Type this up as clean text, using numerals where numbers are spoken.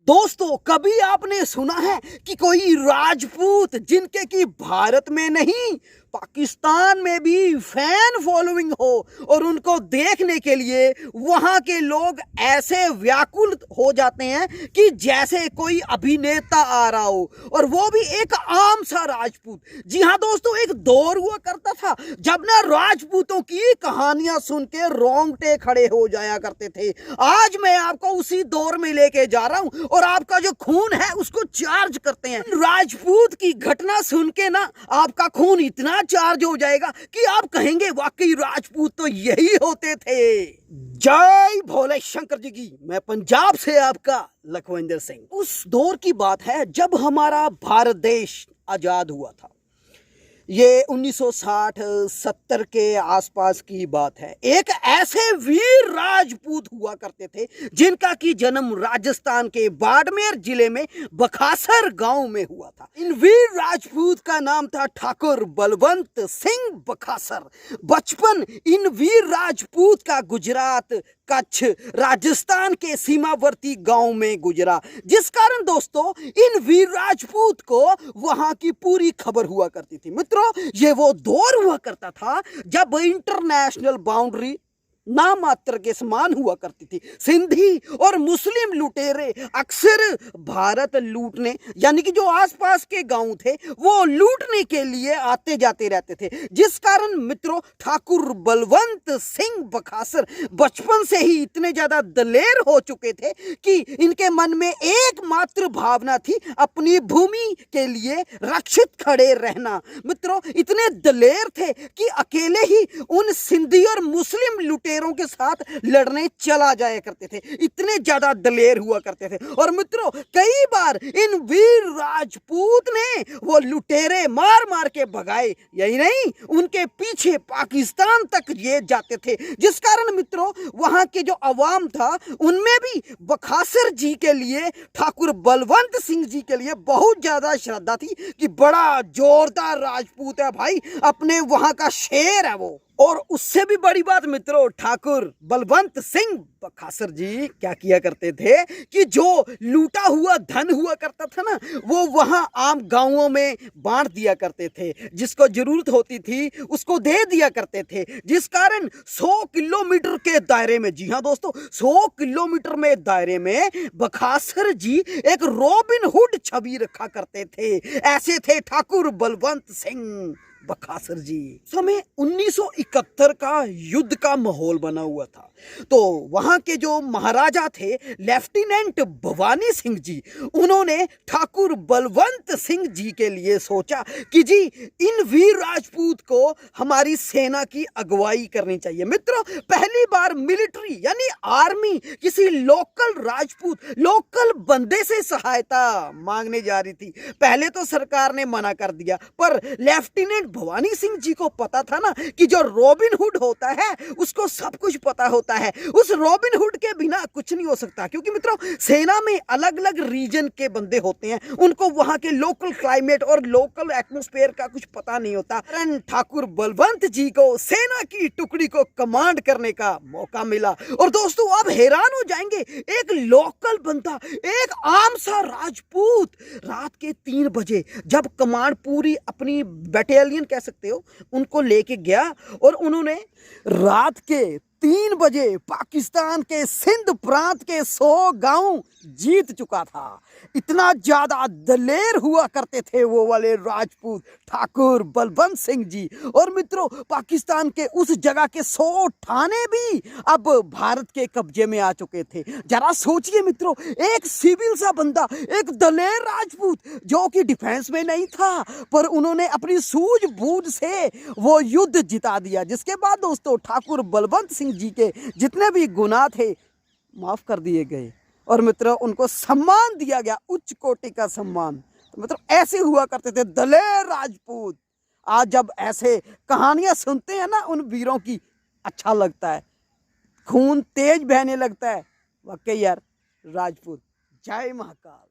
दोस्तों, कभी आपने सुना है कि कोई राजपूत जिनके की भारत में नहीं पाकिस्तान में भी फैन फॉलोइंग हो और उनको देखने के लिए वहां के लोग ऐसे व्याकुल हो जाते हैं कि जैसे कोई अभिनेता आ रहा हो, और वो भी एक आम सा राजपूत। जी हाँ दोस्तों, एक दौर हुआ करता था जब ना राजपूतों की कहानियां सुन के रोंगटे खड़े हो जाया करते थे। आज मैं आपको उसी दौर में लेके जा रहा हूं और आपका जो खून है उसको चार्ज करते हैं। राजपूत की घटना सुन के ना आपका खून इतना चार्ज हो जाएगा कि आप कहेंगे वाकई राजपूत तो यही होते थे। जय भोले शंकर जी की। मैं पंजाब से आपका लखविंदर सिंह। उस दौर की बात है जब हमारा भारत देश आजाद हुआ था। ये 1960-70 के आसपास की बात है। एक ऐसे वीर राजपूत हुआ करते थे जिनका की जन्म राजस्थान के बाड़मेर जिले में बखासर गांव में हुआ था। इन वीर राजपूत का नाम था ठाकुर बलवंत सिंह बखासर। बचपन इन वीर राजपूत का गुजरात, कच्छ, राजस्थान के सीमावर्ती गांव में गुजरा, जिस कारण दोस्तों इन वीर राजपूत को वहां की पूरी खबर हुआ करती थी। मित्रों, ये वो दौर हुआ करता था जब इंटरनेशनल बाउंड्री नामात्र के समान हुआ करती थी। सिंधी और मुस्लिम लुटेरे अक्सर भारत लूटने, यानी कि जो आसपास के गांव थे वो लूटने के लिए आते जाते रहते थे, जिस कारण मित्रों ठाकुर बलवंत सिंह बखासर बचपन से ही इतने ज्यादा दलेर हो चुके थे कि इनके मन में एकमात्र भावना थी अपनी भूमि के लिए रक्षित खड़े रहना। मित्रों, इतने दलेर थे कि अकेले ही उन सिंधी और मुस्लिम लुटेरों के साथ लड़ने चला जाया करते थे। इतने ज्यादा दलेर हुआ करते थे। और मित्रों, कई बार इन वीर राजपूत ने वो लुटेरे मार मार के भगाए। यही नहीं, उनके पीछे पाकिस्तान तक ये जाते थे, जिस कारण मित्रों वहां के जो अवाम था उनमें भी बखासर जी के लिए, ठाकुर बलवंत सिंह जी के लिए बहुत ज्यादा श्रद्धा थी कि बड़ा जोरदार राजपूत है भाई, अपने वहां का शेर है वो। और उससे भी बड़ी बात मित्रों, ठाकुर बलवंत सिंह बखासर जी क्या किया करते थे कि जो लूटा हुआ धन हुआ करता था ना, वो वहां आम गांवों में बांट दिया करते थे। जिसको जरूरत होती थी उसको दे दिया करते थे, जिस कारण 100 किलोमीटर के दायरे में, जी हां दोस्तों, 100 किलोमीटर में दायरे में बखासर जी एक रॉबिन हुड छवि रखा करते थे। ऐसे थे ठाकुर बलवंत सिंह बखासर जी। समय 1971 का युद्ध का माहौल बना हुआ था, तो वहां के जो महाराजा थे लेफ्टिनेंट भवानी सिंह जी, उन्होंने ठाकुर बलवंत सिंह जी के लिए सोचा कि जी इन वीर राजपूत को हमारी सेना की अगुवाई करनी चाहिए। मित्रों, पहली बार मिलिट्री यानी आर्मी किसी लोकल राजपूत, लोकल बंदे से सहायता मांगने जा रही थी। पहले तो सरकार ने मना कर दिया, पर लेफ्टिनेंट भवानी सिंह जी को पता था ना कि जो रॉबिन हुड होता है उसको सब कुछ पता होता है। उस रॉबिन हुड के बिना कुछ नहीं हो सकता, क्योंकि मित्रों सेना में अलग अलग रीजन के बंदे होते हैं, उनको वहां के लोकल क्लाइमेट और लोकल एटमॉस्फेयर का कुछ पता नहीं होता। ठाकुर बलवंत जी को सेना की टुकड़ी को कमांड करने का मौका मिला। और दोस्तों, आप हैरान हो जाएंगे, एक लोकल बंदा, एक आम सा राजपूत रात के 3 बजे जब कमांड पूरी अपनी बटालियन कह सकते हो उनको लेके गया, और उन्होंने रात के 3 बजे पाकिस्तान के सिंध प्रांत के 100 गांव जीत चुका था। इतना ज्यादा दलेर हुआ करते थे वो वाले राजपूत ठाकुर बलवंत सिंह जी। और मित्रों, पाकिस्तान के उस जगह के 100 थाने भी अब भारत के कब्जे में आ चुके थे। जरा सोचिए मित्रों, एक सिविल सा बंदा, एक दलेर राजपूत जो कि डिफेंस में नहीं था, पर उन्होंने अपनी सूझबूझ से वो युद्ध जिता दिया। जिसके बाद दोस्तों ठाकुर बलवंत सिंह जी के जितने भी गुनाह थे माफ कर दिए गए, और मित्रों उनको सम्मान दिया गया, उच्च कोटि का सम्मान। तो मित्रों ऐसे हुआ करते थे दलेर राजपूत। आज जब ऐसे कहानियां सुनते हैं ना उन वीरों की, अच्छा लगता है, खून तेज बहने लगता है। वाकई यार, राजपूत। जय महाकाल।